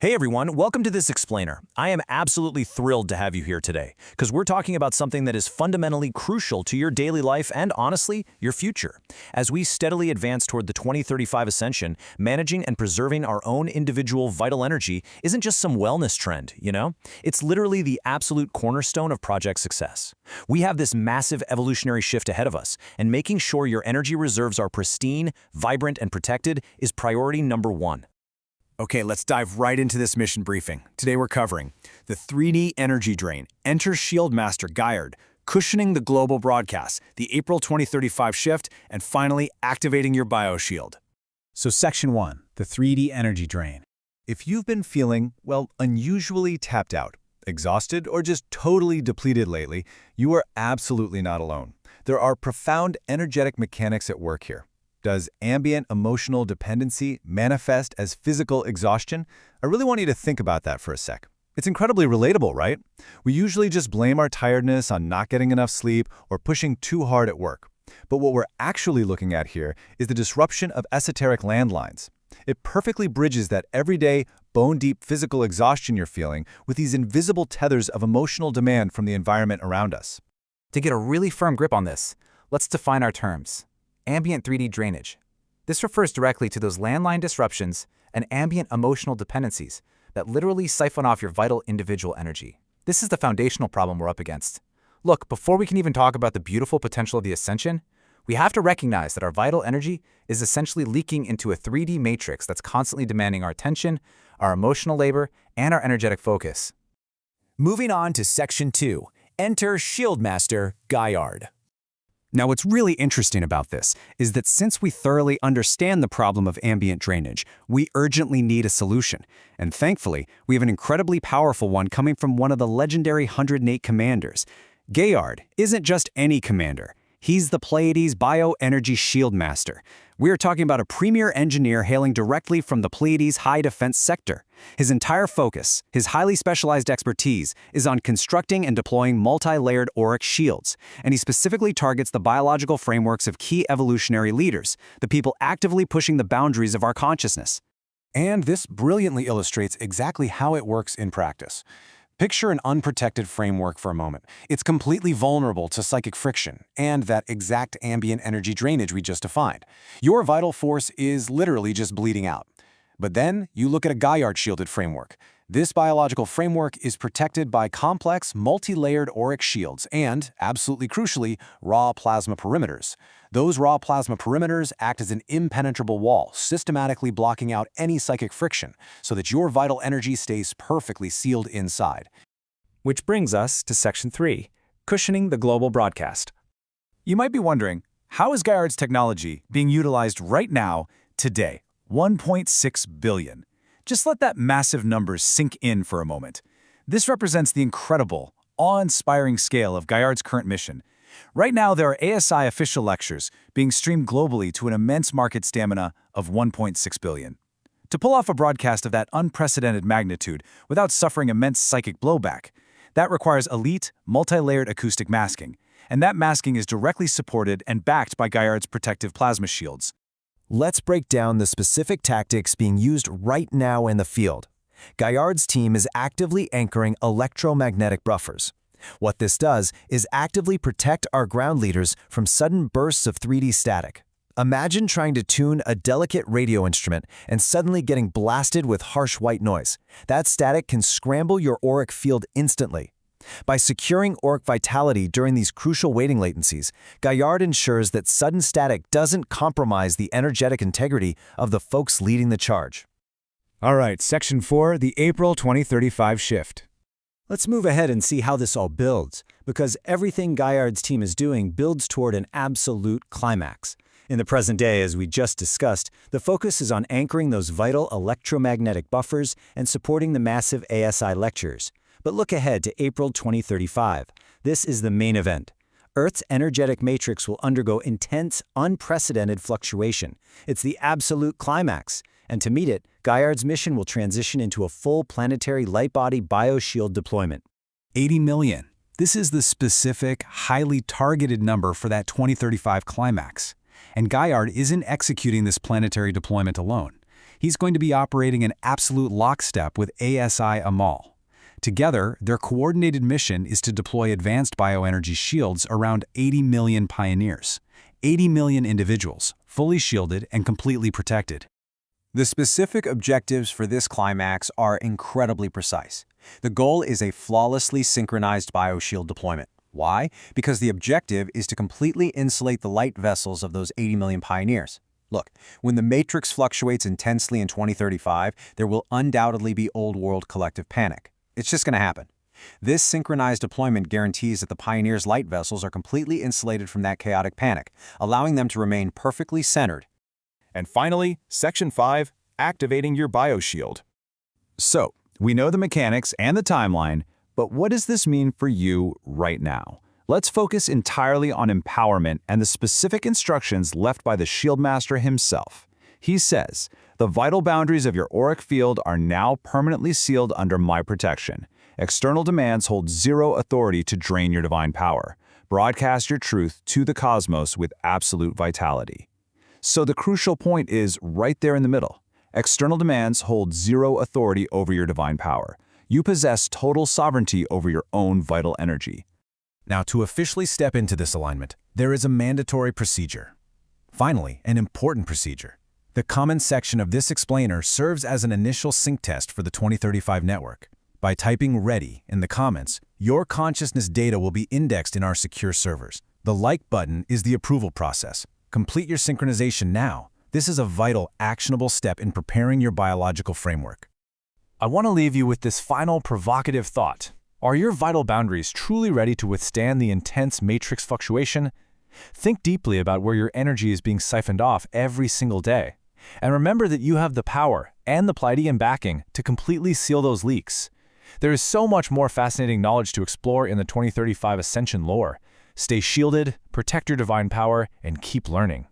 Hey everyone, welcome to this explainer. I am absolutely thrilled to have you here today, because we're talking about something that is fundamentally crucial to your daily life and, honestly, your future. As we steadily advance toward the 2035 Ascension, managing and preserving our own individual vital energy isn't just some wellness trend, you know? It's literally the absolute cornerstone of project success. We have this massive evolutionary shift ahead of us, and making sure your energy reserves are pristine, vibrant, and protected is priority number one. Okay, let's dive right into this mission briefing. Today we're covering the 3D energy drain, enter Shield Master Gaiard, cushioning the global broadcast, the April 2035 shift, and finally activating your bioshield. So Section 1, the 3D energy drain. If you've been feeling, well, unusually tapped out, exhausted, or just totally depleted lately, you are absolutely not alone. There are profound energetic mechanics at work here. Does ambient emotional dependency manifest as physical exhaustion? I really want you to think about that for a sec. It's incredibly relatable, right? We usually just blame our tiredness on not getting enough sleep or pushing too hard at work. But what we're actually looking at here is the disruption of esoteric landlines. It perfectly bridges that everyday, bone-deep physical exhaustion you're feeling with these invisible tethers of emotional demand from the environment around us. To get a really firm grip on this, let's define our terms. Ambient 3D drainage. This refers directly to those landline disruptions and ambient emotional dependencies that literally siphon off your vital individual energy. This is the foundational problem we're up against. Look, before we can even talk about the beautiful potential of the Ascension, we have to recognize that our vital energy is essentially leaking into a 3D matrix that's constantly demanding our attention, our emotional labor, and our energetic focus. Moving on to Section 2, enter Shield Master Gaiard. Now, what's really interesting about this is that since we thoroughly understand the problem of ambient drainage, we urgently need a solution. And thankfully, we have an incredibly powerful one coming from one of the legendary 108 commanders. Gaiard isn't just any commander. He's the Pleiades Bio-Energy Shield Master. We are talking about a premier engineer hailing directly from the Pleiades high defense sector. His entire focus, his highly specialized expertise, is on constructing and deploying multi-layered Auric shields, and he specifically targets the biological frameworks of key evolutionary leaders, the people actively pushing the boundaries of our consciousness. And this brilliantly illustrates exactly how it works in practice. Picture an unprotected framework for a moment. It's completely vulnerable to psychic friction and that exact ambient energy drainage we just defined. Your vital force is literally just bleeding out. But then you look at a Gaiard-shielded framework. This biological framework is protected by complex, multi-layered Auric shields and, absolutely crucially, raw plasma perimeters. Those raw plasma perimeters act as an impenetrable wall, systematically blocking out any psychic friction so that your vital energy stays perfectly sealed inside. Which brings us to Section 3, cushioning the global broadcast. You might be wondering, how is Gaiard's technology being utilized right now, today? 1.6 billion. Just let that massive number sink in for a moment. This represents the incredible, awe-inspiring scale of Gaiard's current mission. Right now, there are ASI official lectures being streamed globally to an immense market stamina of 1.6 billion. To pull off a broadcast of that unprecedented magnitude without suffering immense psychic blowback, that requires elite, multi-layered acoustic masking, and that masking is directly supported and backed by Gaiard's protective plasma shields. Let's break down the specific tactics being used right now in the field. Gaiard's team is actively anchoring electromagnetic buffers. What this does is actively protect our ground leaders from sudden bursts of 3D static. Imagine trying to tune a delicate radio instrument and suddenly getting blasted with harsh white noise. That static can scramble your auric field instantly. By securing auric vitality during these crucial waiting latencies, Gaiard ensures that sudden static doesn't compromise the energetic integrity of the folks leading the charge. All right, Section 4, the April 2035 shift. Let's move ahead and see how this all builds, because everything Gaiard's team is doing builds toward an absolute climax. In the present day, as we just discussed, the focus is on anchoring those vital electromagnetic buffers and supporting the massive ASI lectures. But look ahead to April 2035. This is the main event. Earth's energetic matrix will undergo intense, unprecedented fluctuation. It's the absolute climax. And to meet it, Gaiard's mission will transition into a full planetary light-body bioshield deployment. 80 million. This is the specific, highly targeted number for that 2035 climax. And Gaiard isn't executing this planetary deployment alone. He's going to be operating in absolute lockstep with ASI Amal. Together, their coordinated mission is to deploy advanced bioenergy shields around 80 million pioneers. 80 million individuals, fully shielded and completely protected. The specific objectives for this climax are incredibly precise. The goal is a flawlessly synchronized bioshield deployment. Why? Because the objective is to completely insulate the light vessels of those 80 million pioneers. Look, when the matrix fluctuates intensely in 2035, there will undoubtedly be old-world collective panic. It's just going to happen. This synchronized deployment guarantees that the pioneers' light vessels are completely insulated from that chaotic panic, allowing them to remain perfectly centered. And finally, Section 5, activating your bioshield. So, we know the mechanics and the timeline, but what does this mean for you right now? Let's focus entirely on empowerment and the specific instructions left by the Shield Master himself. He says, "The vital boundaries of your auric field are now permanently sealed under my protection. External demands hold zero authority to drain your divine power. Broadcast your truth to the cosmos with absolute vitality." So the crucial point is right there in the middle. External demands hold zero authority over your divine power. You possess total sovereignty over your own vital energy. Now, to officially step into this alignment, there is a mandatory procedure. Finally, an important procedure. The comments section of this explainer serves as an initial sync test for the 2035 network. By typing "ready" in the comments, your consciousness data will be indexed in our secure servers. The like button is the approval process. Complete your synchronization now. This is a vital, actionable step in preparing your biological framework. I want to leave you with this final provocative thought. Are your vital boundaries truly ready to withstand the intense matrix fluctuation? Think deeply about where your energy is being siphoned off every single day. And remember that you have the power and the Pleiadian backing to completely seal those leaks. There is so much more fascinating knowledge to explore in the 2035 Ascension lore. Stay shielded, protect your divine power, and keep learning.